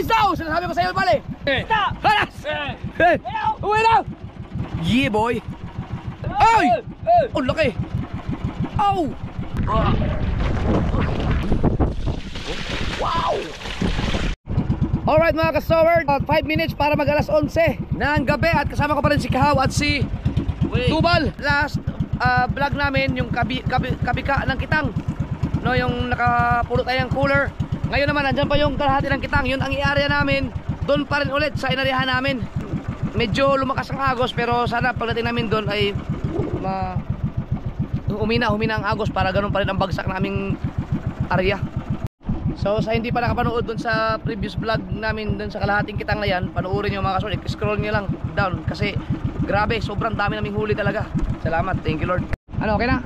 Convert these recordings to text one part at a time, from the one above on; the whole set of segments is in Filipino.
Guys, daw! Sinasabi ko sa'yo, pali! Stop! Halas! Uwi na! Yeah, boy! Ay! Oh, laki! Ow! Wow! Alright mga ka-stoward, 5 minutes para mag alas 11 ng gabi at kasama ko pa rin si Kahaw at si Tubal. Last vlog namin yung kabika ng kitang, no, yung nakapulot tayo ng cooler. Ngayon naman andyan pa yung kalahati ng kitang, yun ang i-area namin. Doon pa rin ulit sa inarihan namin. Medyo lumakas ang agos pero sana pagdating namin doon ay humina ang agos para ganun pa rin ang bagsak naming area. So sa hindi pa nakapanood dun sa previous vlog namin dun sa kalahating kitang na yan, panoorin nyo mga kasunod, scroll nyo lang down kasi grabe, sobrang dami naming huli talaga. Salamat, thank you Lord. Ano, okay na?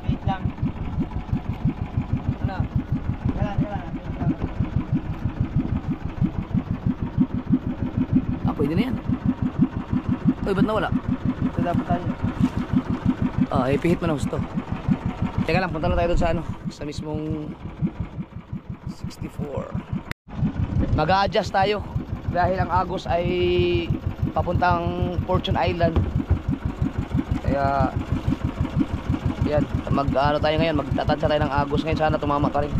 Wait lang. Ano? Ah, pwede na yan. Uy, ba't nawala? Ito dapat tayo. Ah, ipihit mo na gusto. Teka lang, punta na tayo dun sa ano, sa mismong 64. Mag-a-adjust tayo dahil ang agos ay papuntang Fortune Island. Kaya yan, mag-ano tayo ngayon, magtatansya tayo ng agos ngayon, sana tumama pa rin.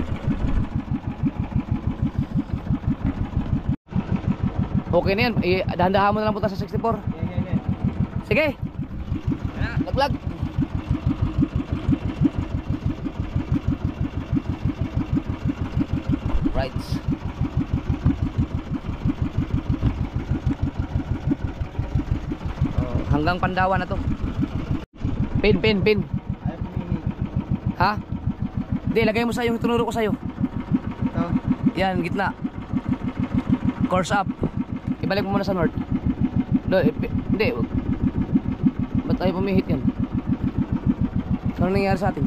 Okay na yan, dahan-dahan mo na lang punta sa 64. Sige, laglag. Right. Hanggang Pandawan na to. Pin. Ha? Hindi, lagay mo sa yung tinuro ko sa'yo. Yan, gitna. Course up. Ibalik mo muna sa north. Hindi. Ba't tayo pumihit yan? Ano nangyari sa atin?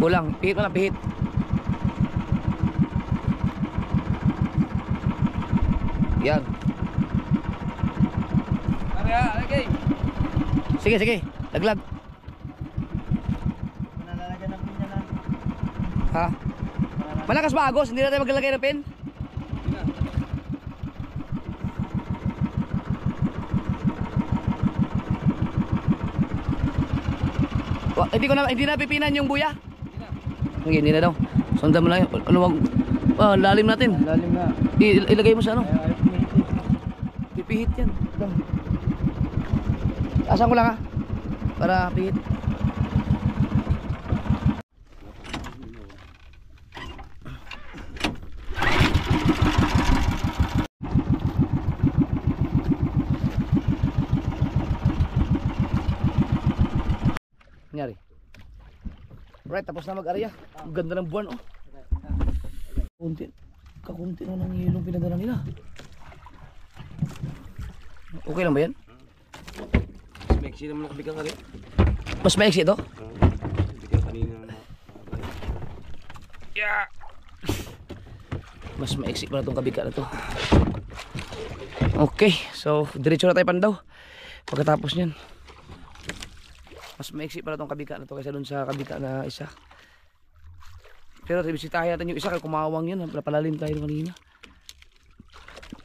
Kulang, pihit mo lang, pihit. Yan. Sige, laglag. Nalalagyan ng pin na. Ha? Malakas ba agos? Hindi na tayo maglalagay ng pin? Hindi na pipinan yung buya? Hindi na daw. Sundan mo lang. Lalim natin. Lalim na. Ilagay mo sa ano? Pipihit yan. Asan ko lang ha? Para pihit. Nangyari. Right, tapos na mag-area. Ang ganda ng buwan, oh. Kakunti na ng hilong pinadala nila. Okay lang ba yan? Mas maiksi naman nakabigyan ka rin. Mas maiksi ito? Bigyan kanina naman. Yeah! Mas maiksi pala itong kabika na to. Okay, so diretso na tayo Pandaw. Pagkatapos nyan, mas maiksi pala itong kabika na to kaysa dun sa kabika na isa. Pero bisitahin natin yung isa kaya kumawang yan. Napalalim tayo kanina.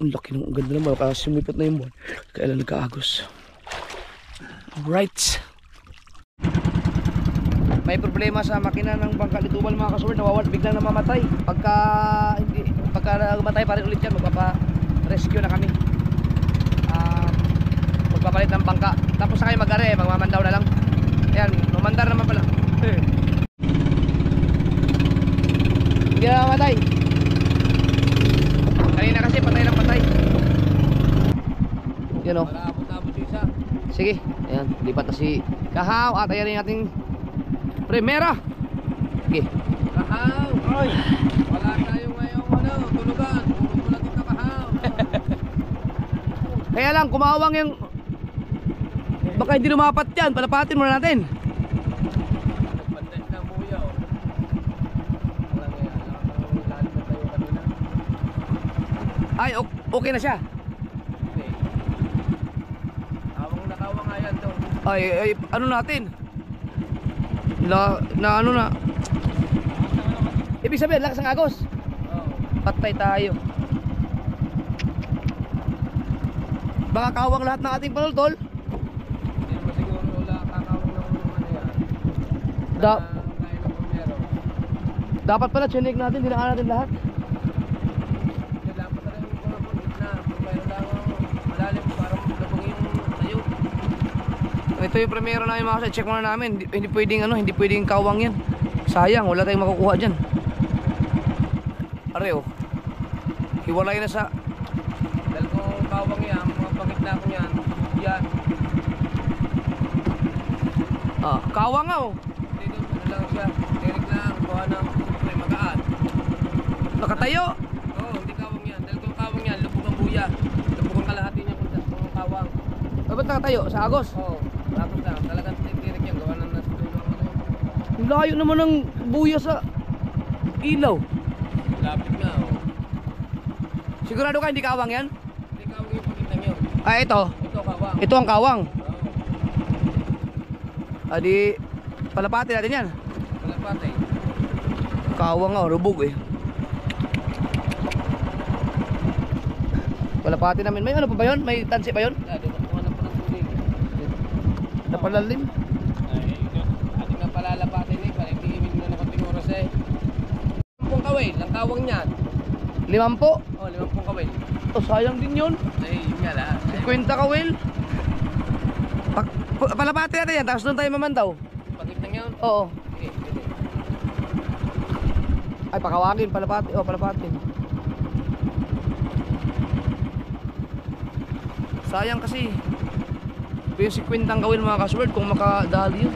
Ang laki ng ganda naman. Kasi sumipot na yung buwan. Kailan nagkaagos. Alright. May problema sa makina ng bangka ni Tubal mga kasuward. Nawawala, biglang namamatay. Pagka namatay pa rin ulit yan, magpapa-rescue na kami. Magpapalit ng bangka. Tapos sa kayo mag-are, magmamandaw na lang. Ayan, numandar naman pala. Hindi na namatay. Kanina kasi patay ng patay. Yan o. Sige, ayan, lipat na si Kahaw. At ayan yung ating Primera. Sige. Kahaw! Oy! Wala tayo ngayong tulugan. Tulog dito Kahaw. Kaya lang, kumawang yung... Baka hindi lumapat yan. Palapatin muna natin. Nagpanday na buya. Wala nga yan. Lalim na tayo kanina. Ay, okay na siya. Hindi. Awang nakawang nga yan daw. Ay, ano natin? Ano na? Ibig sabihin, lakas ng agos. Oo. Patay tayo. Baka kawang lahat ng ating panultol. Hindi naman siguro wala kakawin ng ano yan. Da- Kaya ng pumero. Dapat pala chinik natin, dinaan natin lahat. Hindi dapat na rin yung mga punit na. Kung mayroon lang malalim parang labungin tayo. Ito yung primero namin mga kasi, check muna namin. Hindi pwedeng ano, hindi pwedeng kawang yan. Sayang, wala tayong makukuha diyan. Are oh. Hiwalay na sa Dahil kung kawang yan, mga pangit na ako yan. Yan. kawang nga oh. Dito, ano lang siya. Direct lang. Kuha ng siyempre magaan. Nakatayo. Oo, hindi kawang yan. Dahil kung kawang yan, lubog ang buya. Lubog ang kalahati niya kung kawang. Ba't nakatayo? Sa agos? Oo, tapos lang. Talagang direct yan. Gawa ng nasa tulong ano. Ang layo naman ng buya sa ilaw. Lapit nga, oh. Sigurado ka hindi kawang yan? Hindi kawang yung pagkitang yun. Ito. Ito kawang. Ito ang kawang. Oo. Di palapati natin yan. Wala patay. Kawang nga, rubog eh. Palapati namin. May ano pa ba yun? May tansi pa yun? Wala, di ba kuha na po ng tubig. Napalalim. Ay, ating nga palalapatin eh. Parang tiimin na nakonting oras eh. 50 kawil, ang kawang niyan. 50. Oh, 50 kawil. Oh, sayang din yun. Ay, yun nga lang. 50 kawil. Palapati natin yan, tapos doon tayo mamandaw. Pagkitang yun? Oo. Sige, sige. Ay, pakawagin, palapati. Oh, palapati. Sayang kasi. Ito yung 50 kawil mga kasword kung makadali yun.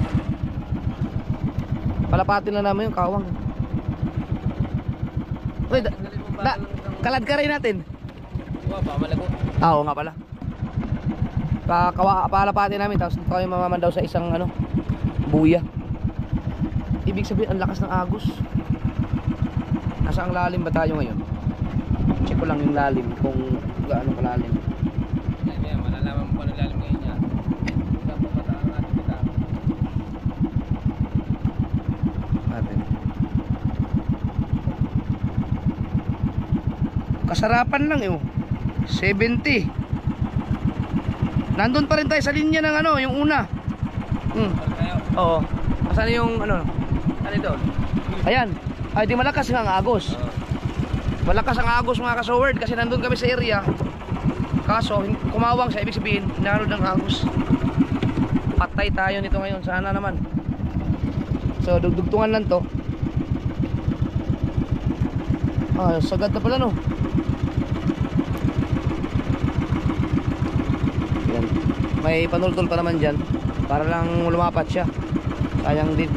Palapatin na namin yung kawang. Uy, kalad ka rin natin. Wow, ba malago. Oo nga pala. Palapatin namin tapos dito kayo mamamandaw sa isang ano, buya. Ibig sabihin ang lakas ng agos. Nasa ang lalim ba tayo ngayon? Check ko lang yung lalim kung gaano kalalim. Yan yan, malalaman mo kung ano lalim ngayon yan. Saan pa pataan natin kita? Natin. Kasarapan lang eh. 70. Nandun pa rin tayo sa linya ng ano, yung una. Para kayo. Oo. Asan yung ano? Ano doon? Ayan. Ay di malakas nga ang agos. Malakas ang agos mga kasoward kasi nandun kami sa area. Kaso kumawang siya, ibig sabihin hinanod ng agos. Patay tayo nito ngayon, sana naman. So dugtungan lang to. Sagad na pala no. Yan. May panultol pa naman dyan para lang lumapat siya. Sayang din.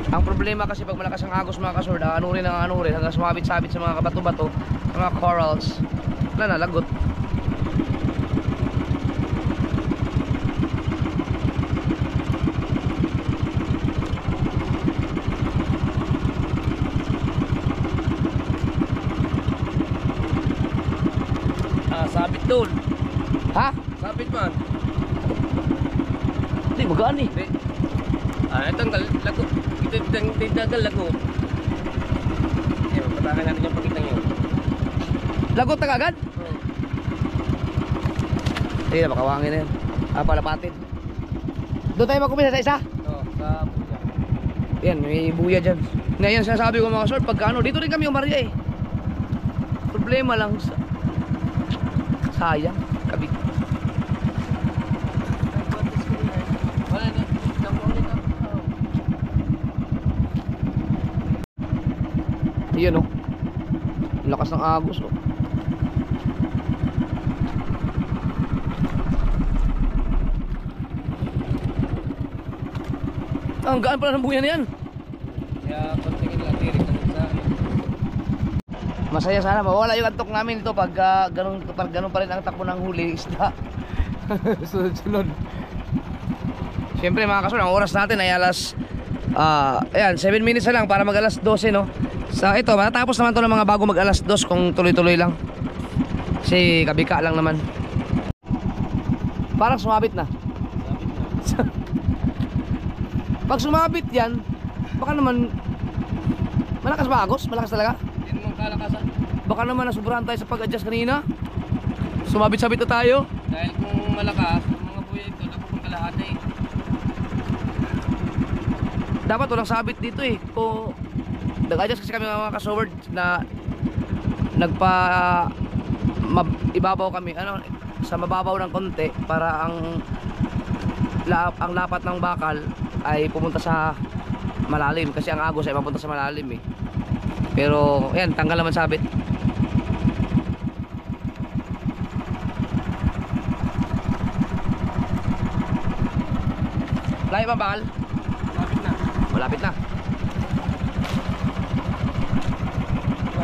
Ang problema kasi pag malakas ang agos mga kasword, anurin hanggang sumabit-sabit sa mga kabato-bato, sa mga corals. Wala na, lagot. Sabit doon. Ha? Sabit man. Hindi, magaan eh. Hindi. Ito ang lago. Ito ang lago. Ayan, patakan natin yung pagkitang yun. Lagot na agad? Oo. Hindi na, makawangin na yun. Palapatin. Doon tayo magkumisa sa isa? Oo, sa puya. Yan, may buya dyan. Ngayon sinasabi ko mga kasword, pagka ano, dito rin kami umarya eh. Problema lang sa sayang, kabit. Wala na. Iyan oh. Lakas ng agos oh. Ang gaan pala ng buya na yan. Kaya pagtingin lang, tirik na sa akin. Masaya sana mawala yung antok namin ito pag ganun pa rin ang takbo ng huli isda. Sunod-sunod. Siyempre mga kasur, ang oras natin ay alas ayan, 7 minutes na lang para mag alas 12 no. Sa ito, matatapos naman to ng mga bago mag alas 2 kung tuloy-tuloy lang. Kasi kabika lang naman. Parang sumabit na. Pag sumabit yan, baka naman malakas ba Agos? Malakas talaga? Hindi naman kalakasan. Baka naman nasubrahan tayo sa pag-adjust kanina. Sumabit-sabit na tayo. Dahil kung malakas, yung mga buya ito, nagpupong kalahati. Dapat walang sabit dito eh. Kung nag-adjust kasi kami mga kasoward na ibabaw kami sa mababaw ng konti para ang lapat ng bakal ay pumunta sa malalim kasi ang Agos ay mapunta sa malalim eh. Pero ayan, tanggal naman sabit. Layo ba bakal? Malapit na. Malapit na.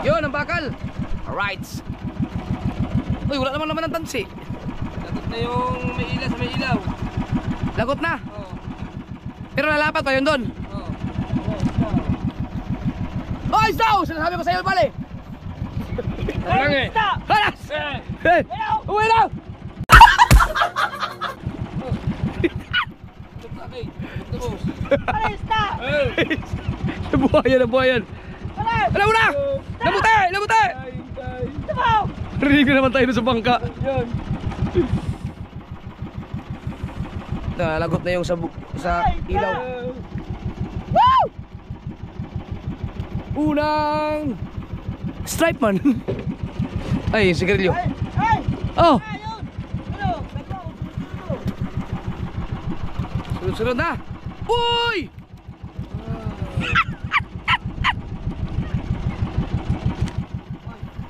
Yun ang bakal. Alright. Uy, wala naman ng tansi. Lagot na yung may ilaw sa may ilaw. Lagot na. Oo. Pero nalapat pa yun doon. Oo. Oh, isaw! Sinasabi ko sa iyo, pare. Parang eh. Halas! Hey! Uwi na! Okay. Ito boss. Nabuhayan, nabuhayan. Alam mo na! Nabuti! Nabuti! Rinig na naman tayo sa bangka. Yan. Nalagot na yung sa ilaw. Woo! Unang stripe man. Ay, sigarilyo. Oh! Sunod-sunod na. Uy!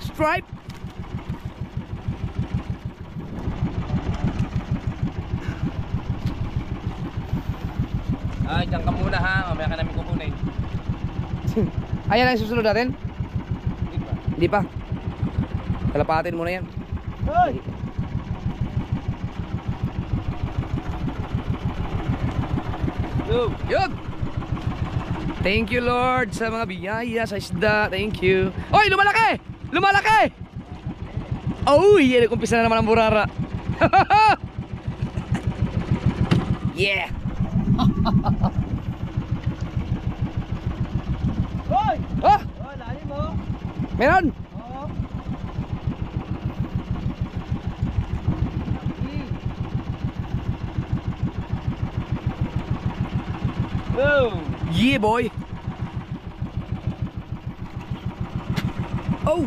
Stripe. Ay, dyan ka muna ha. Mamaya ka namin kukunin. Ayan ang susunod natin. Hindi ba? Hindi pa. Kalapatin mo na yan. Yun! Thank you Lord sa mga biyaya sa isda. Thank you. Oy, lumalaki! Lumalaki! Oh, yeah, nag-umpisa na naman ang burara. Yeah! Hoy! Oh! Oh, lalim mo. Meron! Oo. Oh! Yeah, boy! Oh!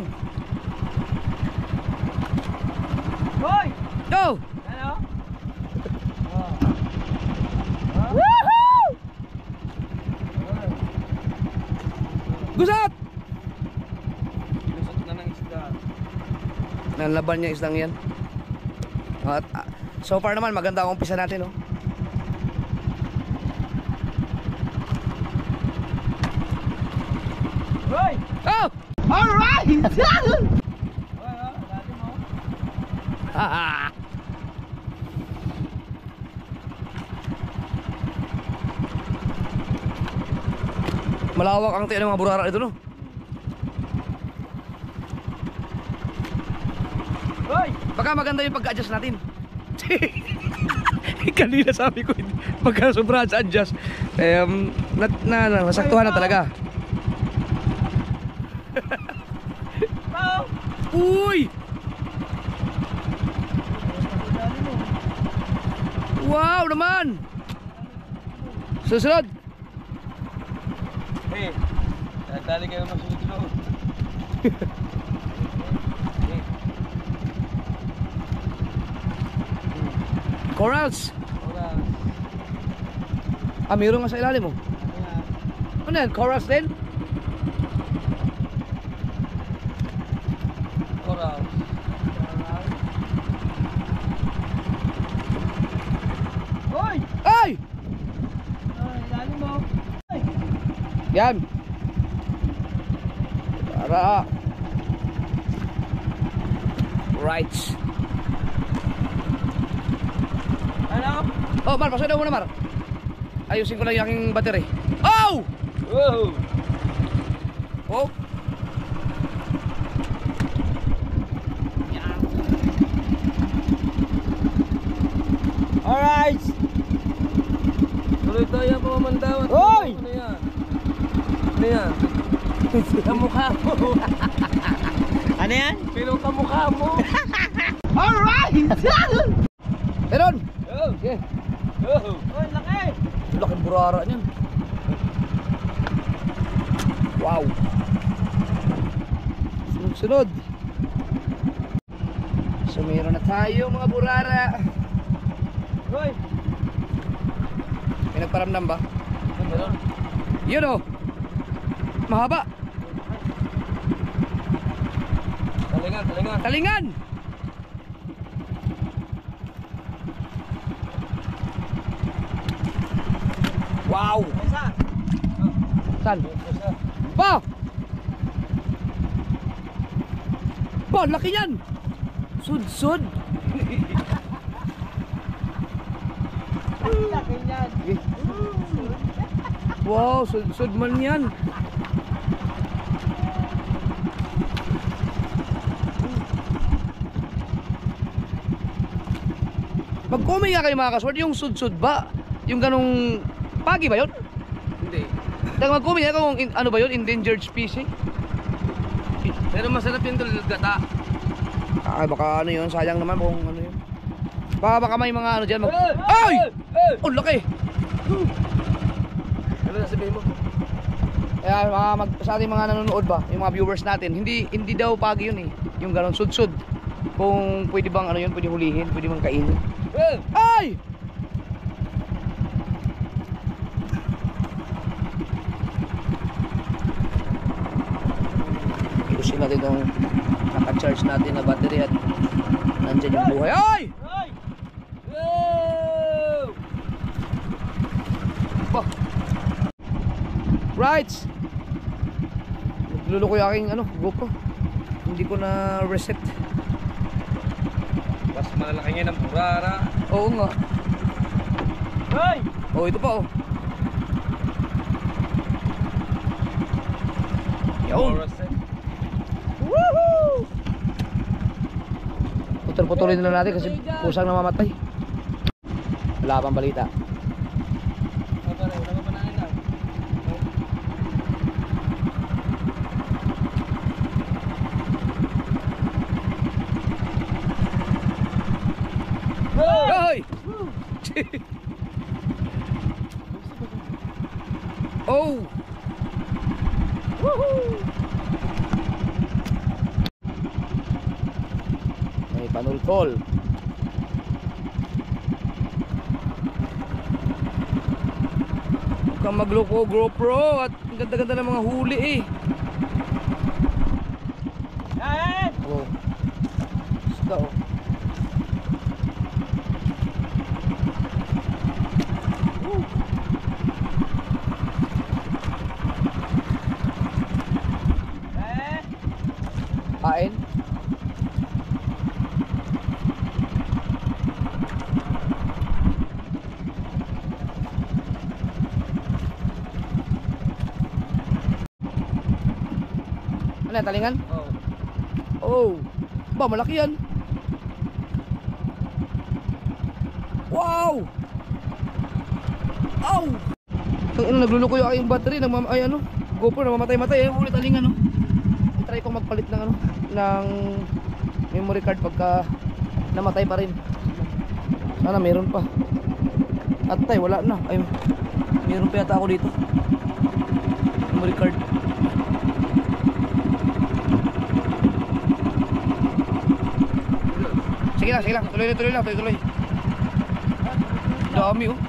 Hoy! Go! Ano? Woohoo! Gusat! Lusot na ng isda. Nalaban niya isdang yan. At so far naman maganda ang umpisa natin, oh. Hoy! Oh! Alright! Hoy, lalim mo. Haha! Malawak ang tiyan ng mga burara ito, no? Hoy! Baka maganda yung pagka-adjust natin. Kanina sabi ko, pagka sobrang sa adjust, nasaktuhan na talaga. Oh! Uy! Lalim mo. Wow naman! Susunod! Hey, natali kayo masunod-sunod. Corals! Oras. Ah, mayroon nga sa ilalim mo. Ano yan? Corals din? Oras. Hoy! Ay! Hoy, lalim mo. Hoy! Yan! Para! Right! Ano? Oh, Mar, pasok na muna, Mar. Ayusin ko lang yung aking battery. Oh! Wow! Oh! Alright! Tuloy tayo pamamandawat. Hoy! Ano yan? Ano yan? Kamukha mo. Ano yan? Pero kamukha mo. Alright! Meron! Yo! Okay. Yo! Oy, laki! Laking burara niyan. Wow! Sunod-sunod. So meron na tayo mga burara. Hoy! May nagparamdam ba? Meron. Yun o! Mahaba! Talingan, talingan. Talingan! Wow! Isa! Saan? Isa. Ba! Ba, laki yan! Sud-sud! Laki yan! Wow, sud-sud man yan! Mag-comment nga kayo mga kasword, yung sud-sud ba? Yung ganong pagi ba yun? Hindi. Mag-comment nga kung ano ba yun, endangered species? Pero masarap yung gata. Ah, baka ano yun, sayang naman kung ano yun. Baka may mga ano dyan Hey! Ay! Hey! Oh, laki! Ano nasabihin mo? Kaya sa ating mga nanonood ba, yung mga viewers natin, hindi daw pagi yun eh. Yung ganon, sud-sud. Kung pwede bang ano yun, pwede hulihin, pwede bang kainin. Hey! Ay! Iusin natin itong naka-charge natin na battery at nandyan yung buhay. Ay! Hoy! Yo! Ba? Right! Nagluluko yung aking ano, GoPro. Hindi ko na reset. Mas malaki ngayon ang burara. Oo nga. Hoy! Oh, ito pa oh. Yun. Woohoo! Putol-putulin na lang natin kasi kusang namamatay. Wala pang balita. Hoy! Oh! Woohoo! May panulkol. Huwag kang magloko GoPro at ang ganda-ganda ng mga huli eh. Yan! Oh. Isda oh. Kain. Ano yan, talingan? Oh. Oh. Ba, malaki yan. Wow! Ow! Ano, nagluluko yung aking battery, ay ano, GoPro namamatay-matay, ulit talingan no. Try kong magpalit ng ano, ng memory card pagka namatay pa rin. Sana meron pa. At tay, wala na. Ay, meron pa yata ako dito. Memory card. Sige lang. Tuloy lang. Dami oh.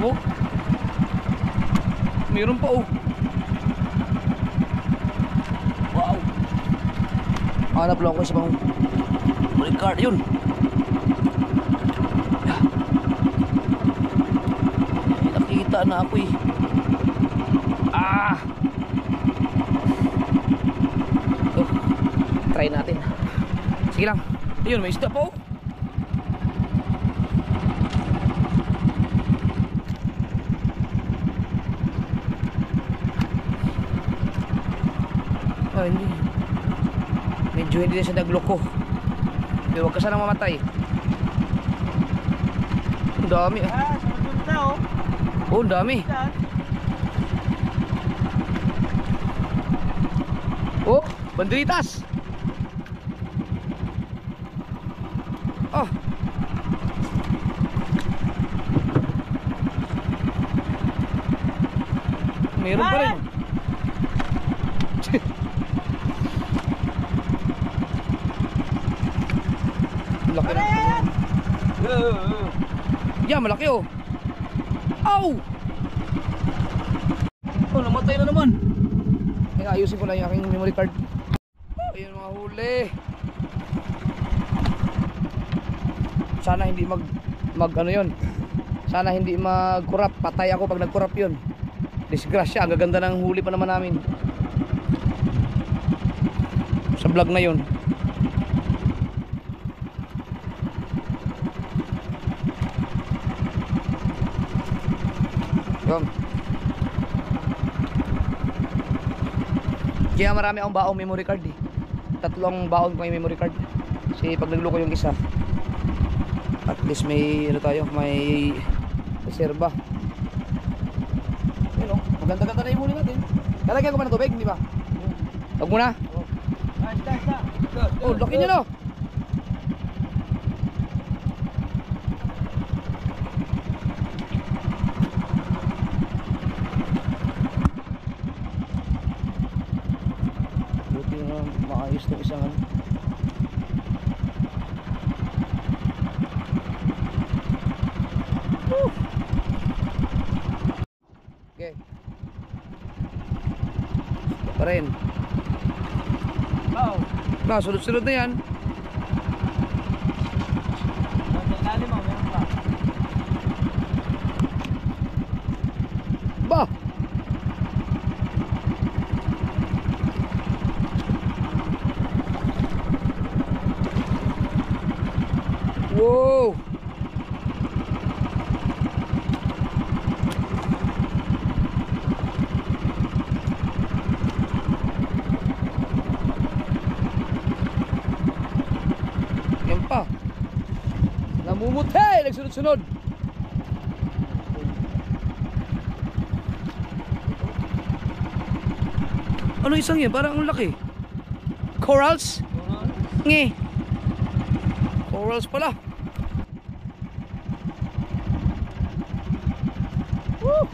Oh. Meron pa oh. Wow. Hanap lang ako sa mga memory card yun. Nakikita na ako eh. Ah. Ito. Try natin. Sige lang. Ayun, may isda pa oh. Oh, hindi. Medyo hindi na siya nagloko. Huwag ka sanang mamatay. Ang dami ah. Ah, sunod na oh. Oh, ang dami. Saan? Oh, banderitas. Oh. Meron pa rin. Laki na. Ayan! Yeah, malaki oh. Ow! Oh, namatay na naman. Kaya ayusin ko lang yung aking memory card. Oh, ayun mga huli. Sana hindi mag ano yun. Sana hindi mag-corrupt. Patay ako pag nag-corrupt yun. Disgrasya, ang gaganda ng huli pa naman namin. Sa vlog na yun. Yun. Kaya marami akong baong memory card eh. 3 baon ko yung memory card. Kasi pag nagluko yung isa, at least may ano tayo, may reserva. Yun oh, maganda-ganda na yung huli natin. Lalagyan ko pa ng tubig, di ba? Huwag muna. Ah, isa. Oh, laki niya no. Buti na maayos itong isang ano. Okay. Ito pa rin. Oh. Sunod-sunod na yan. Nasa ilalim mo, meron pa. Bah! Wow! Yan pa. Namumutay! Nagsunod-sunod. Ano isang yan? Parang ang laki. Corals? Nge. Corals pala. Woo!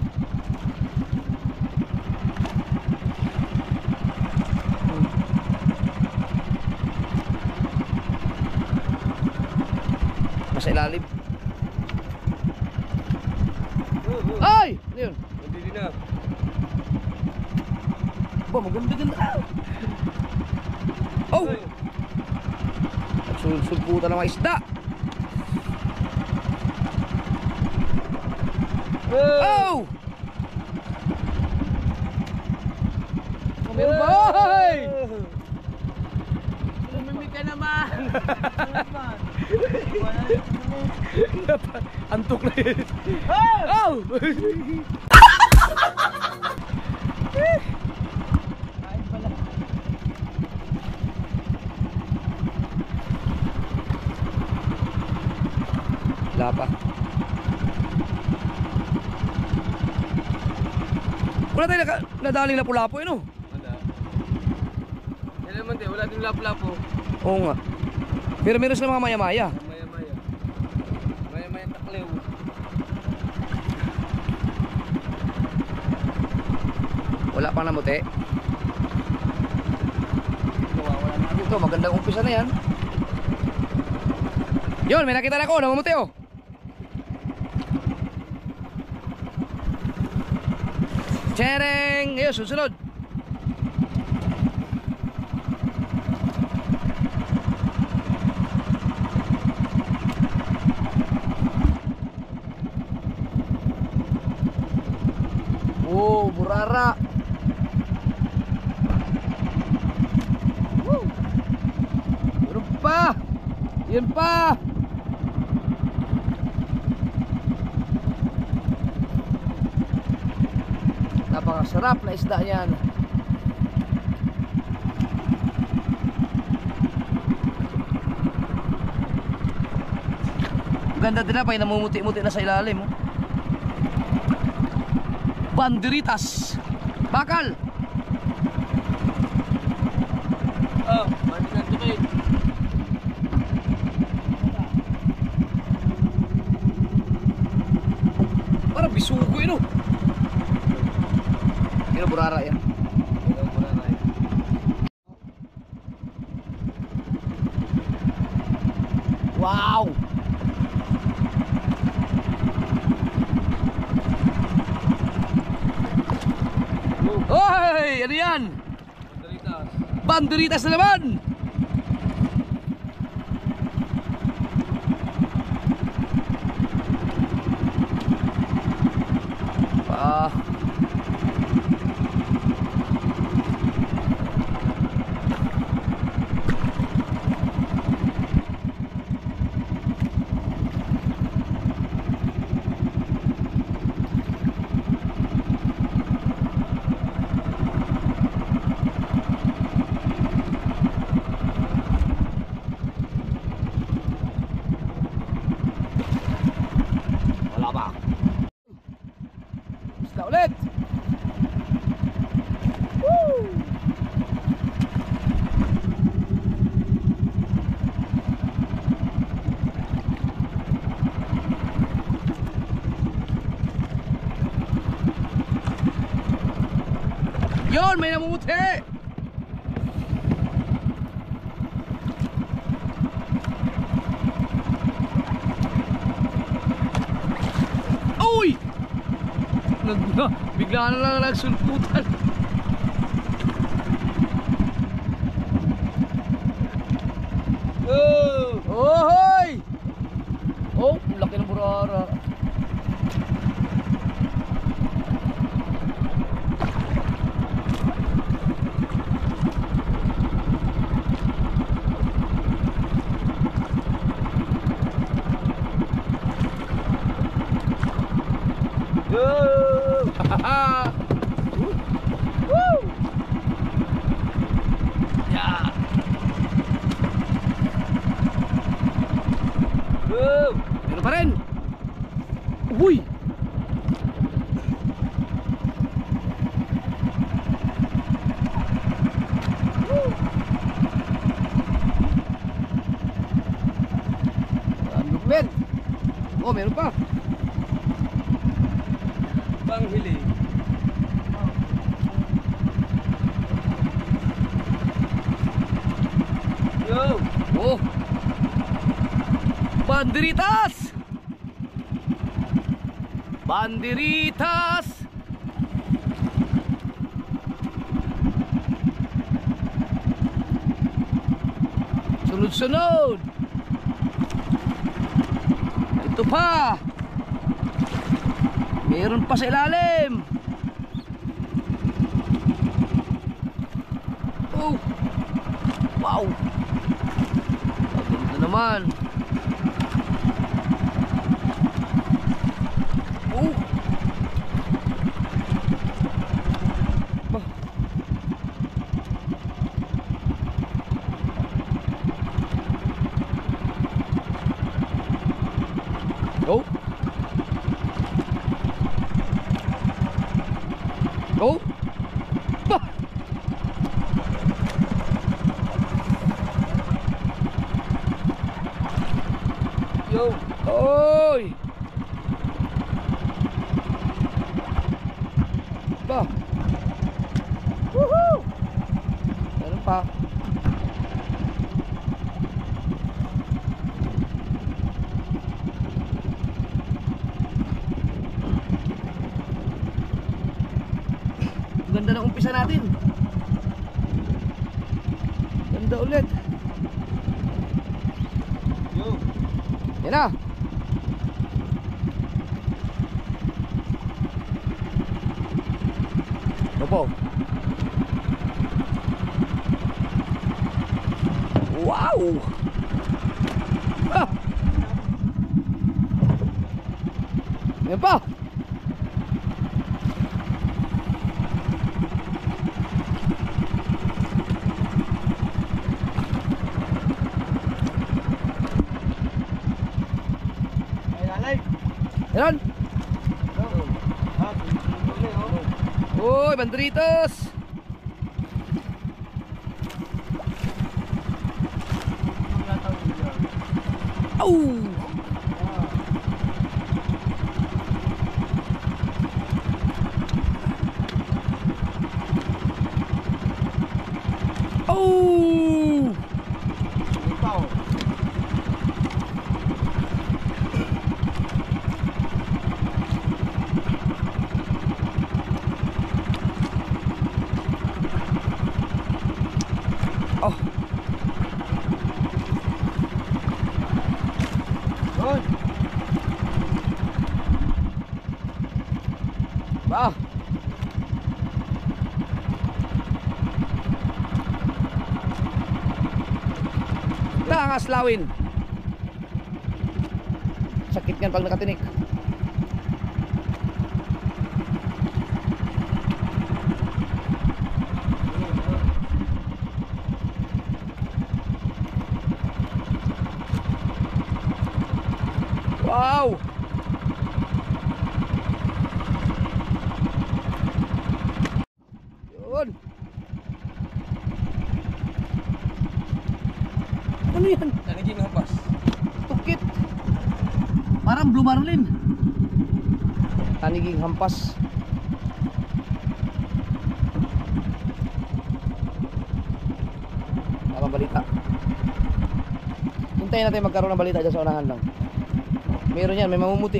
Nasa ilalim. Ay! Ano yun? Hindi na. Ba, maganda-ganda. Oh! Sulputan ng mga isda. Oh! Meron ba? Ay! Lumimik ka naman. Antok na yun. Oh! Oh! Kain pala. Wala pa. Wala tayo nadaling lapu-lapu yun oh. Wala. Yan naman tayo, wala din lapu-lapu. Oo nga. Pero meron sila mga maya-maya. Maya-maya. Maya-maya taklew. Wala pang namuti. Wala na. Ito, magandang umpisa na yan. Yun, may nakita na ako, namamuti oh. Chereng! Ayun, susunod. Oh, burara. Woo! Meron pa. Yan pa. Napakasarap na isda yan. Ganda din na, pa namumuti-muti na sa ilalim. Oh. Banderitas. Bakal. Oh, mandi na tukid. Parang bisugo yun, oh. Yun, burara yan. Wow! Hoy! Ano yan? Banderitas. Banderitas na naman! Ah. Wala pa. Isda ulit. Woo! Yon, may namumuti. Uy! Bigla na lang nagsulputan. Oh! Ohoy! Oh, laki ng burara. Yo! Woo! Yeah. Yo! Meron pa rin. Uy! Ang lupit. Oh, meron pa. Panghili. Yo! Oh. Banderitas. Banderitas. Sunod-sunod. Ito pa. Meron pa sa ilalim. Oh. Wow. Maganda naman. Oh. Bah. Oh. Oh. Bah. Yo! Oy. Bah. Woohoo. Meron pa. Ganda ng umpisa natin. Ganda ulit. Yo! Yan na. Opo. Wow. Ah. Yan pa. Ay! Meron? Ah, Uy, banderitos! Au! Au! Oh. Yun! Wow. Ang aslawin. Sakit yan pag nakatinik. Wow. Yun. Ano yan? Nagiging hampas. Tukit. Parang blue marlin. Taniging hampas. Tama balita. Hintayin natin magkaroon ng balita dyan sa unahan lang. Meron yan, may mamumuti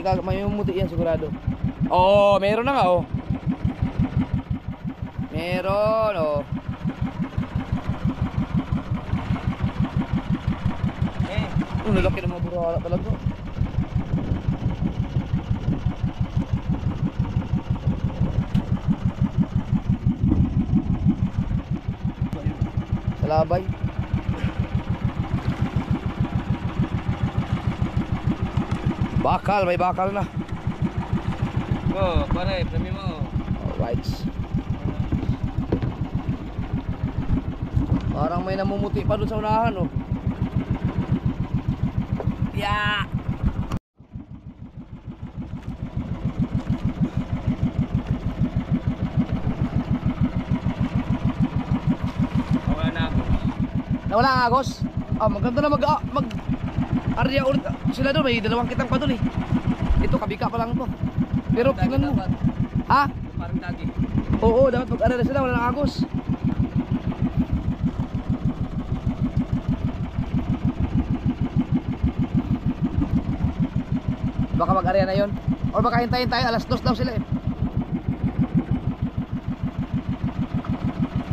yan sigurado. Oh, meron na nga oh. Meron oh. Ang lalaki ng mga burala talaga. Salabay. Bakal, may bakal na. Oh, pare, premi mo. Alright. Parang may namumuti pa doon sa unahan oh. Yeah. Wala na ako. Nawala ang agos. Ah, maganda na mag area ulit. Sila doon, may dalawang kitang pa doon eh. Ito, kabika pa lang to. Pero tingnan mo. Ha? Parang dagi. Oo, dapat mag-area sila, wala nang agos. Baka mag-area na yun. Or baka hintayin tayo, alas 2 daw sila eh.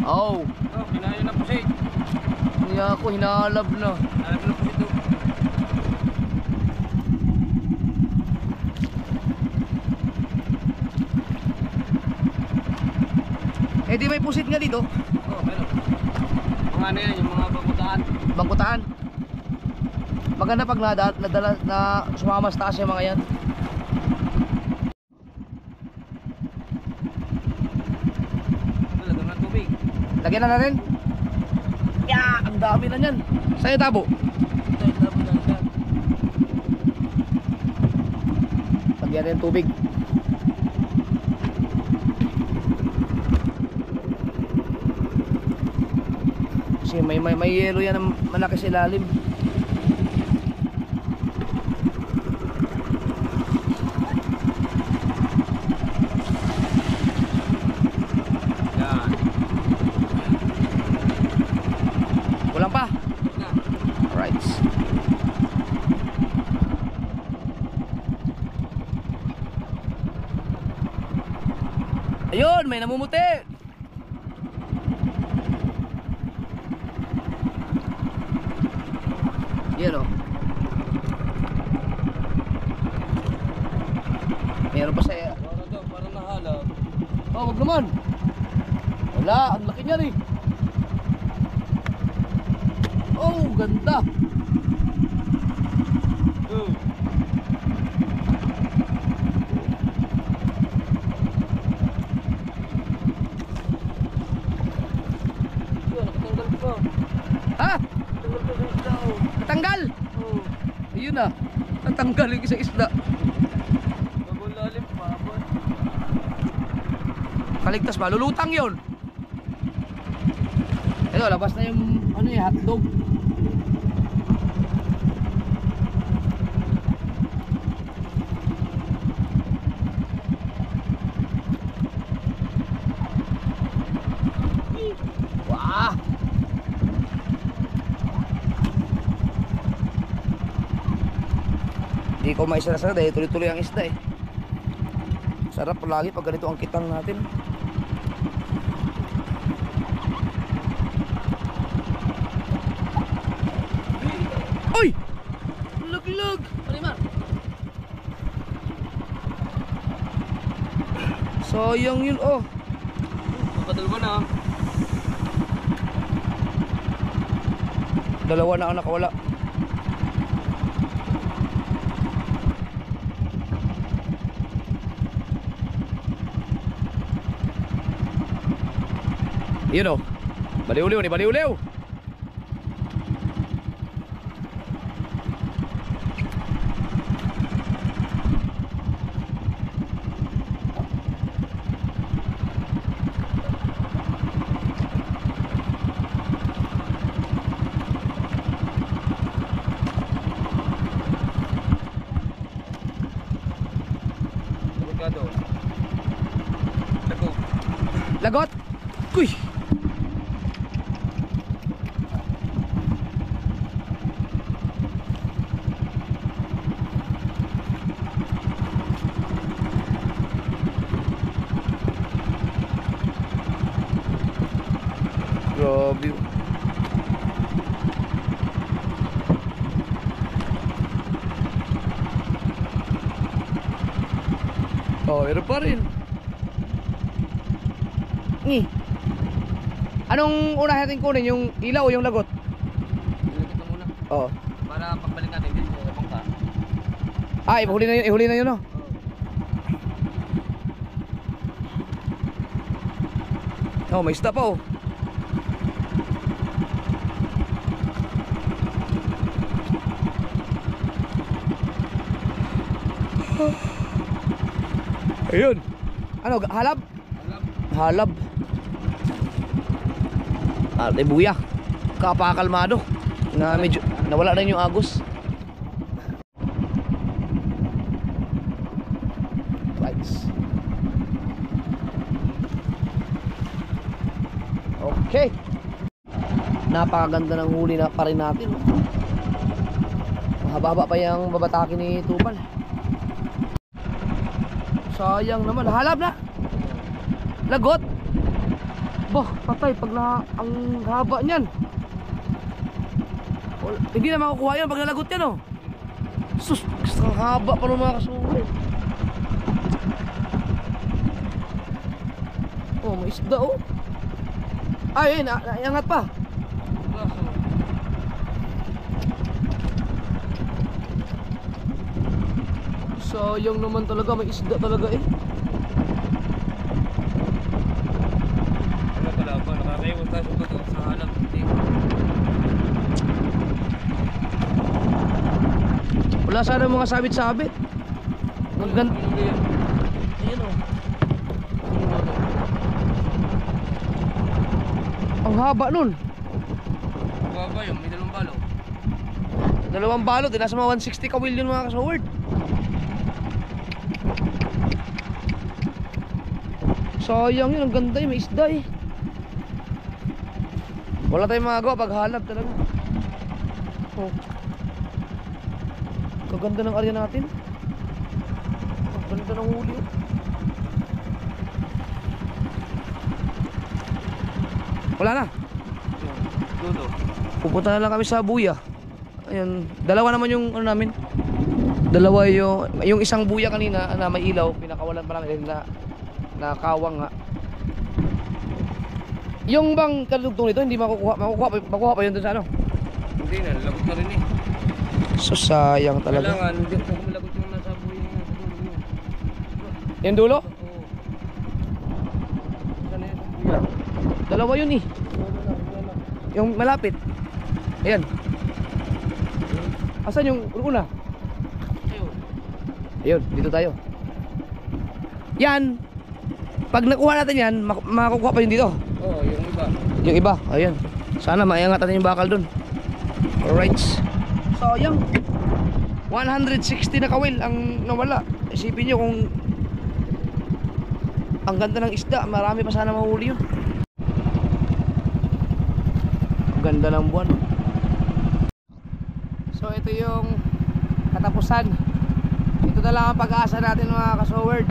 Oh, Oh, pinayo na po siya. hindi ako hinalab na. Alam na po ito. Eh di may pusit nga dito. Oh, meron. Mga ano yan, yung mga babutaan. Bangkutaan. Maganda pag nadala na sumama sa taas yung mga yan. Talagang na tubig. Lagyan na rin. Yeah, ang dami na yan. Sa'yo tabo. Ito, yung tabo na dyan. Lagyan rin tubig. Kasi may yelo yan ang malaki sa ilalim. Yan. Kulang pa. Na. Alright. Ayun, may namumuti. Yan o. Meron pa sa... Parang daw, parang nahalap. Oh, wag naman. Wala, ang laki niya rin. Oh, ganda. Oh. Yun, nakatanggal pa. Ha? Nakatanggal pa sa isla, oh. Natanggal. Oh. Ayun na. Natanggal yung isang isda. Magulalim pa ako. Kaligtas ba? Lulutang yun. Ito, labas na yung ano eh, hotdog. Wah! Hindi ko maisara-sara dahil tuloy-tuloy ang isda eh. Sarap lagi pag ganito ang kitang natin. Uy! Luglag! Parimar! Sayang yun oh. Papadalwa na. Dalawa na ang nakawala. Yun oh. Baliw-liw ni baliw-liw. Delikado. Lago. Lagot. Uy. Grabe. Oh, meron pa rin. Ni. Anong una natin kunin? Yung ilaw o yung lagot? Nilagit na muna. Oo. Para pagbalik natin din, abang ka. Ah, ihuli na yun. Ihuli na yun, no? Oh, may isda pa, oh. Ayun. Ano, halab? Halab. Ate buya. Kapakalmado. Na medyo nawala na yung agos. Right. Okay. Napakaganda ng huli na pa rin natin. Mahaba pa yung babatake ni Tubal. Sayang naman, halab na. Lagot. Bah, patay pag na ang haba niyan. Hindi na makukuha yan pag nalagot yan, oh. Sus, ang haba pa ng mga kasuwi. Oh, may isda, oh. Ay, naiangat pa. Sayang naman talaga, may isda talaga eh. Ano pala ba? Nakakaiwan tayo sa hanap. Wala sana mga sabit-sabit. Ang ganda. Ayan o. Ang haba nun. Baba yun, may dalawang balo. Dalawang balot, nasa mga 160 kawil yun mga kasaward. Sayang yun, ang ganda yun, may isda eh. Wala tayong magawa pag halap talaga. Oh. Kaganda ng area natin. Ang ganda ng huli. Wala na. Dudo. Pupunta na lang kami sa buya. Ayan, dalawa naman yung ano namin. Dalawa yung isang buya kanina na may ilaw, pinakawalan pa namin na nakawang nga. Yung bang kalugtong nito hindi makukuha pa yun dun sa ano? Hindi na, lagot na rin eh. So sayang talaga. Kailangan, hindi ko malagot yung nasa buhay niya sa dulo niya. Yung dulo? Oo. Sana yun ang buya. Dalawa yun eh. Yung malapit. Ayan. Asan yung una? Ayun, dito tayo. Yan. Pag nakuha natin yan, makukuha pa yun dito. Oo, yung iba. Yung iba, ayun. Sana maiangat natin yung bakal dun. Alright. So, yung 160 na kawil ang nawala. Isipin nyo kung ang ganda ng isda, marami pa sana mahuli yun. Ang ganda ng buwan. So, ito yung katapusan. Ito na lang ang pag-asa natin mga kasoward.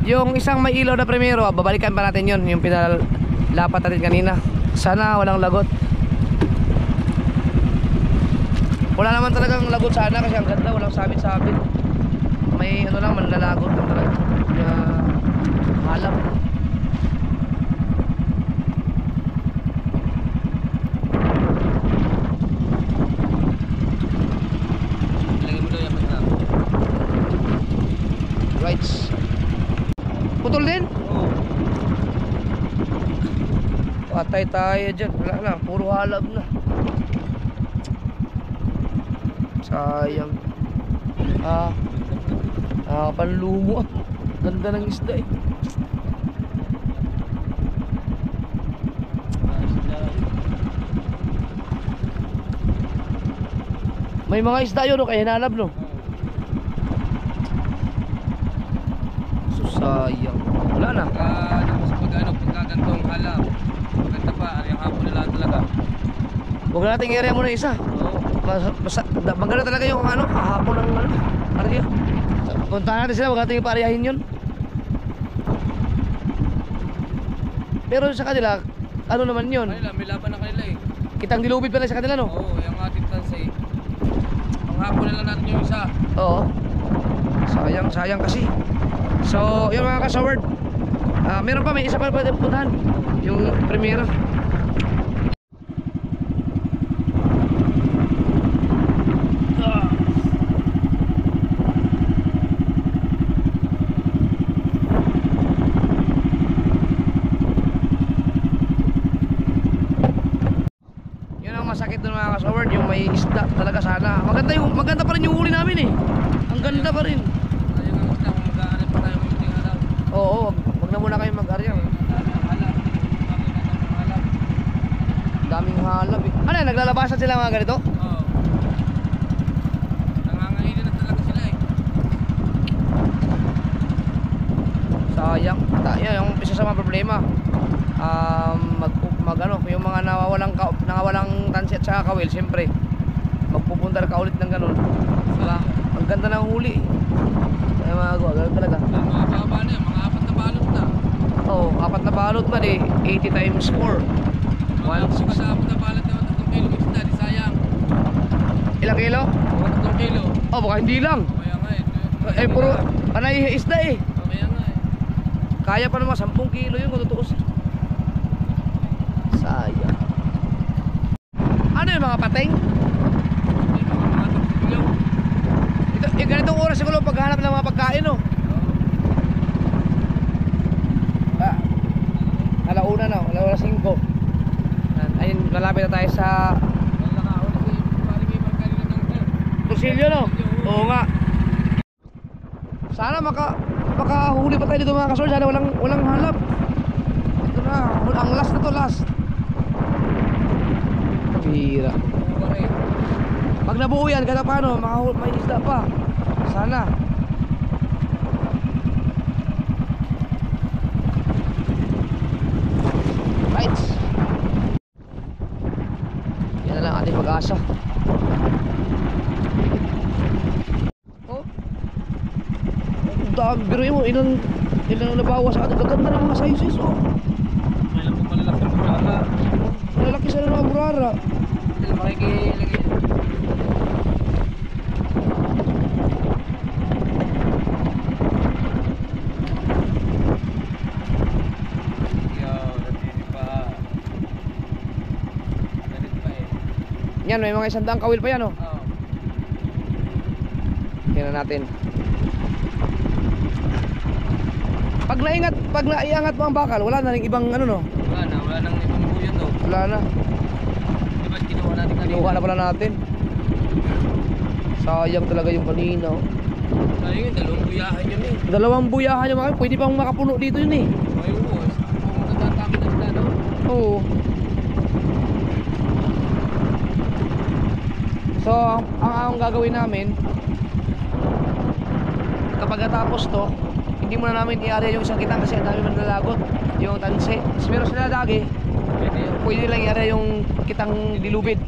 Yung isang may ilaw na primero, babalikan pa natin yun. Yung pinalapat natin kanina. Sana walang lagot. Wala naman talagang lagot sana kasi ang ganda, walang sabit-sabit. May ano lang, manlalagot lang talaga. Halap. Lagyan mo daw yung pagkakap. Right. Putol din? Oo. Patay tayo dyan. Wala na, puro halab na. Sayang. Panlumo. Ganda ng isda eh. May mga isda yun, no? Kaya hinalab, no? Sayang. Wala na. Pagkagantong halap. Maganda pa, yung hapon nila talaga. Huwag na nating area muna isa. Oo. Maganda talaga yung ano, hahapon ng ano, area. Puntahan natin sila, huwag natin iparehahin yun. Pero sa kanila, ano naman yun? Kanila, may laban na kanila eh. Kitang dilubid pala sa kanila, no? Oo, yung ating tansay. Ang hapon nila natin yung isa. Oo. Sayang kasi. So, yung mga kasaward, meron pa, may isa pa pwede puntahan. Yung primera. Yun ang masakit dun mga kasaward, yung may isda talaga sana. Maganda pa rin yung huli namin eh. Ang ganda pa rin. Ayun ang isda, kung mag-aaral pa tayo ng araw. Oo, wag na muna kayo mag-area. Daming halab eh. Ano yan, naglalabasan sila mga ganito? Oo. Nangangainin na talaga sila eh. Sayang. Yan yung isa sa mga problema. Ano, yung mga nawawalang tansi at saka kawil, siyempre magpupunta ka ulit ng ganun. Diba? Ang ganda ng huli. Kaya magagawa, ganun talaga. Mga baba na yan, mga 4 na balot na. Oo, 4 na balot na eh, 80 times 4. Mga 4 na balot na 3 kilo isda, di sayang. Ilang kilo? 3 kilo. Oh, baka hindi lang. Kaya nga eh. Eh, puro panay isda eh. Kaya nga eh. Kaya pa naman 10 kilo yun kung tutuos. Sayang. Ano yung mga pateng? Mga 3 kilo. Ito, ganitong oras siguro paghahanap ng mga pagkain, no? Alauna na, alauna 5. Ayun, malapit na tayo sa Wala nakahuli si paring ibang kanina ng Torsilyo, no? Oo nga. Sana makahuli pa tayo dito mga kasol. Sana walang halap. Ito na, ang last na to, last. Pira. Pag nabuo yan, kada paano, may isda pa. Sana. Right. Yan na lang ating pag-asa. Oh. Ang dami, biruin mo, ilang nabawas sa ating. Gaganda ng mga sizes, oh. May lang po malalaki ng burara. Malalaki sa mga burara. Sila makikilagay. Yan, may mga 100 kawil pa yan, oh. Oo. Tingnan natin. Pag naiangat mo ang bakal, wala na ring ibang ano, no? Wala nang ibang buyo to. Wala na. Diba kinuha natin kanina? Kinuha na pala natin. Sayang talaga yung kanina, oh. Sayang yun, dalawang buyahan yun eh. Dalawang buyahan yung mga pwede pang makapuno dito yun eh. Ayun mo, kung natatakot na sila doon. Oo. So, ang gagawin namin kapag natapos to, hindi muna namin i-area yung isang kitang kasi ang dami man nalagot yung tanse. Pero sila lagi, pwede lang i-area yung kitang dilubid.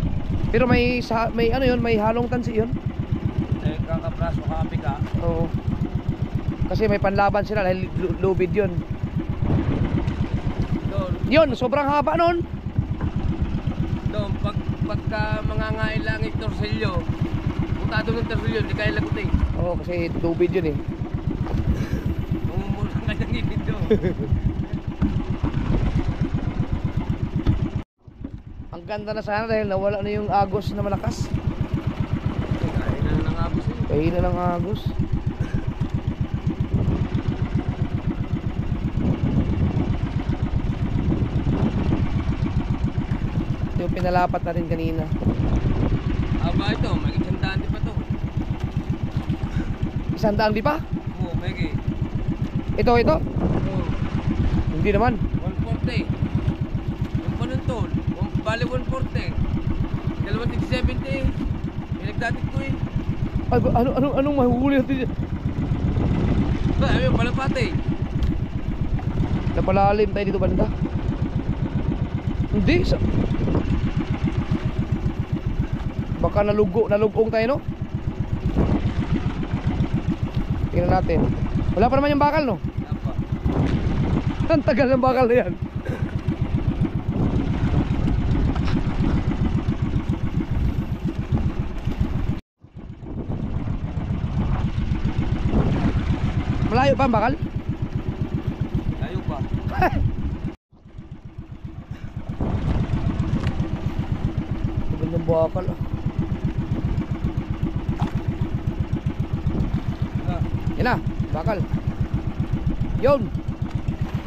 Pero may ano yun, may halong tansi yun. Eh, kakapraso, kapi ka. Oo. Kasi may panlaban sila dahil lubid yun. Doon, Yun, sobrang haba nun. doon, pagka mangangain lang yung torsilyo, butado ng torsilyo, hindi kaya lagutin. Oo, kasi lubid yun eh. Umumulang ka niyang ibig doon. Ang ganda na sana dahil nawala na yung agos na malakas. Kain na ng abos eh. Kahina ng agos. Yung pinalapat na rin kanina. Aba ito, mag-isandaan din pa to. 100 di pa? Oo, Megi. Ito. Oo, Hindi naman. 140. Yung panuntol, bali 140. Dalawang 70. Pinagdating ko eh. Ay, anong mahuhuli natin dyan? Ba, ayun, palapate. Napalalim tayo dito banda. Hindi. Baka nalugong tayo, no? Tingnan natin. Wala pa naman yung bakal, no? Apa? Ang tagal ng bakal na yan. Malayo pa ang bakal? Layo pa. Tagal ng bakal, ah. Ah, Yan na, bakal. Yun.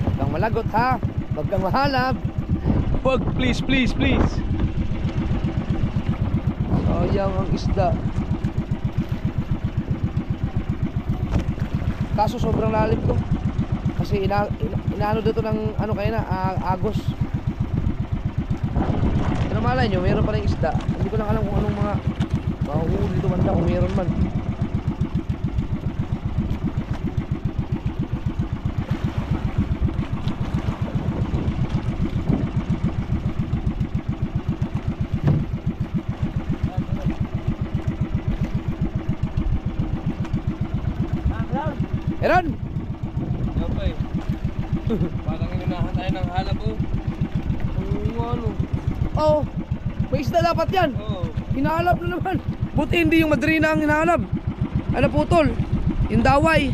Huwag kang malagot, ha? Huwag kang mahalap. Huwag, please. Sayang ang isda. Kaso sobrang lalim to. Kasi inaano dito ng ano kaya na, agos. Pero malay nyo, meron pa rin isda. Hindi ko lang alam kung anong mga mahuhuli dito banda kung meron man. Meron! yan pa eh. Parang inunahan tayo ng halab oh. Ano? Oo, may isda dapat yan. Oo. Hinahalap na naman. Buti hindi yung madrina ang hinahalap. Ano putol? Yung daway.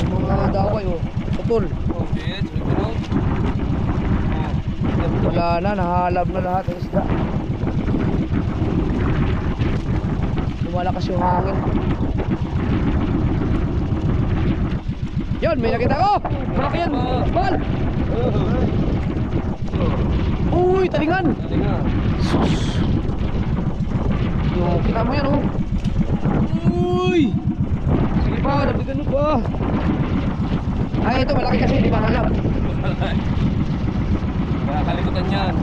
Yung mga daway, oh. Putol. Oh, yes, sunod. Wala na, nahalab na lahat ng isda. Lumalakas yung hangin. Yun, may nakita ko! Malaki yan! Bal! Uy, talingan! Sus! Yung, kita mo yan, oh! Uy! Sige pa, nabigan mo pa! Ay, ito, malaki kasi, hindi mahalap. Nakakalimutan yan.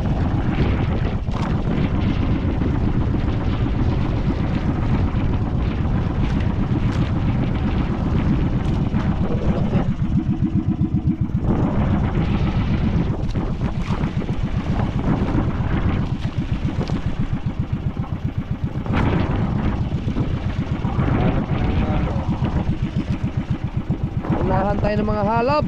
Unahan tayo ng mga halab.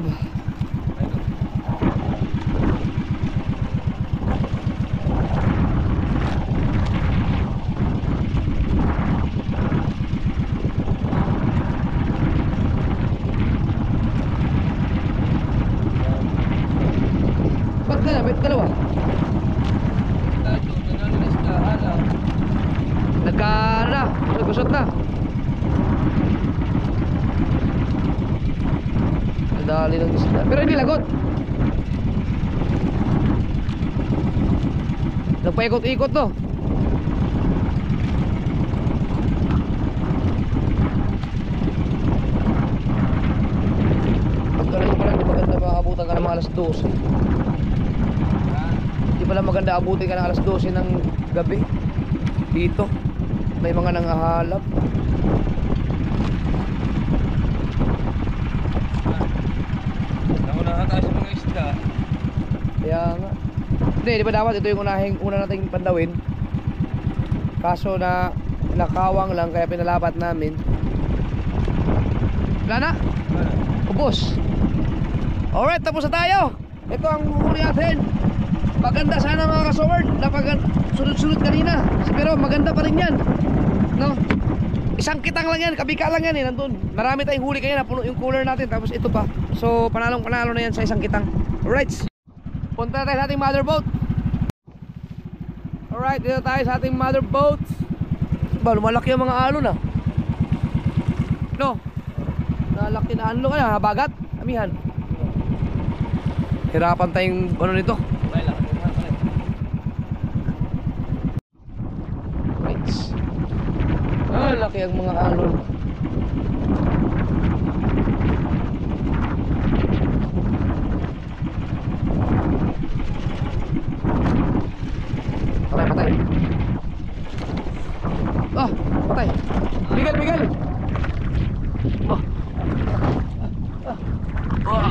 Ba't ka na? Ba't dalawa? Nagkaano na? Nagusot na? Nadali ng isda. Pero hindi lagot. Nagpaikot-ikot to. Pagkaroon pala, di maganda maabutan ka ng mga alas 12. Di pala maganda abutin ka ng alas 12 ng gabi. Dito may mga nangahalap. Naunahan tayo sa mga isda. Kaya nga. Hindi, di ba dapat ito yung una nating pandawin. Kaso na nakawang lang kaya pinalapat namin. Wala na? Ubos. Alright, tapos na tayo. Ito ang huli natin. Maganda sana mga kasoward. Sunod-sunod kanina. Pero maganda pa rin yan. No? Isang kitang lang yan, kabika lang yan eh, nandun. Marami tayong huli kaya napuno yung cooler natin. Tapos ito pa. So panalo na yan sa isang kitang. Alright. Punta na tayo sa ating mother boat. Alright, dito tayo sa ating mother boat. Ba, lumalaki yung mga alon ah. No? Nalaki na alon kaya, bagat, amihan. Hirapan tayong ano nito. Right. Laki ang mga alon. Patay. Ah, patay. Miguel. Oh. Oh.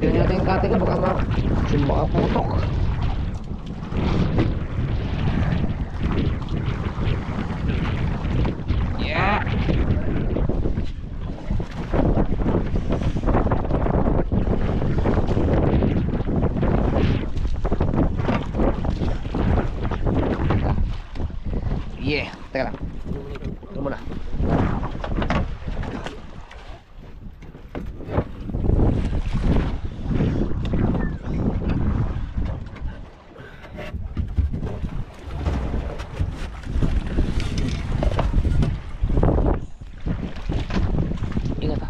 Tingnan natin yung kate ko baka makaputok. Yeah. Yeah, teka lang. Ano muna? Ingat ah.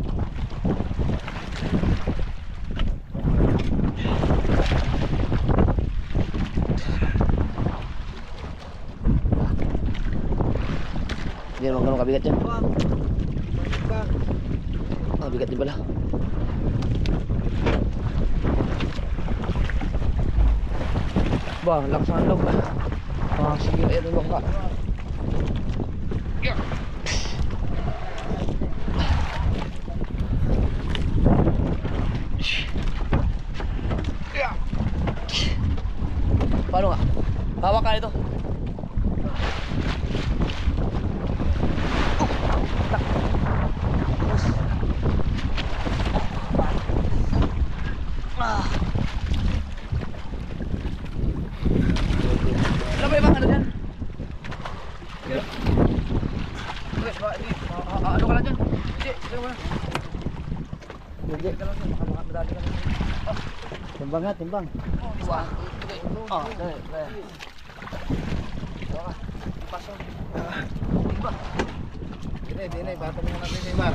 Hindi naman ganun kabigat yan. Ah, bigat din pala. Ba, lakas ang log. Ah, sige, ayun ang baka. Yeah. Yeah. Paano nga? Hawak ka ito. Ano ba ibang ano dyan? Ano ka lang dyan? Hindi, ito mo na. Hindi ka lang dyan, baka madali ka lang. Timbang nga, timbang. Wah, dali. Pasok. Timbang. Dini, bata mo natin ni Mar.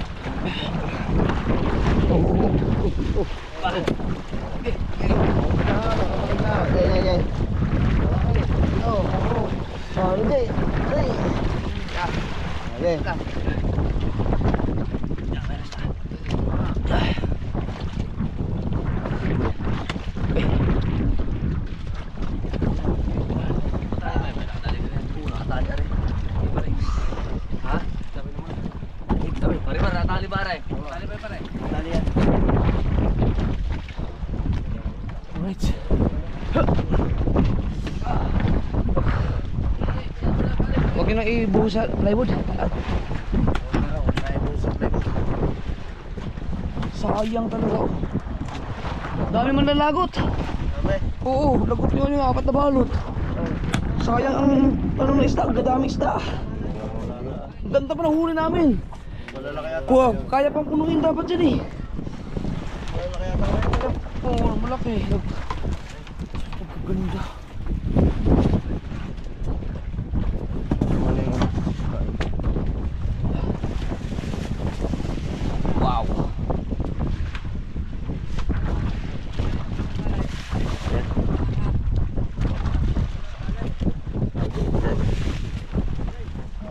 Alright. Huwag nyo nang ibuhos sa plywood. Sayang talaga. Dami man nalagot. Oo, lagot nyo yung 4 na balot. Sayang ang ano na isda, gadaming isda. Ganda pa ng huli namin. Wow, kaya pang punuin dapat dyan eh. Oo, malaki. Ganda.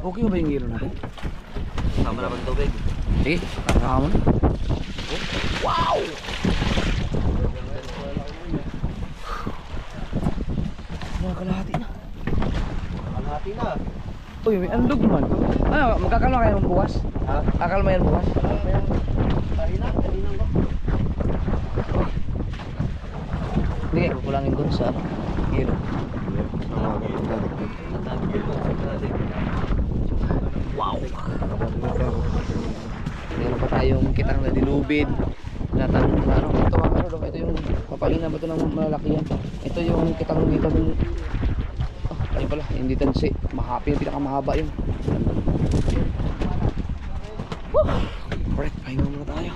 Okay ba yung hilo natin? Sama naman tubig. Sige, kakakawa mo na. Wow! Mga kalahati na. Kalahati na. Uy, may andog naman. Ano, magkakalma kayo ng bukas? Ha? Kakalma yan bukas? Kanina ba? Hindi kayo kukulangin doon sa hilo. Wow! Meron pa tayong kitang nadilubid. Ano, ito yung papalina ba ito ng malalaki yan? Ito yung kitang dito dun. Ayun pala, hindi tansi. Mahapi yung pinakamahaba yun. Woo! Alright, pahinga muna tayo.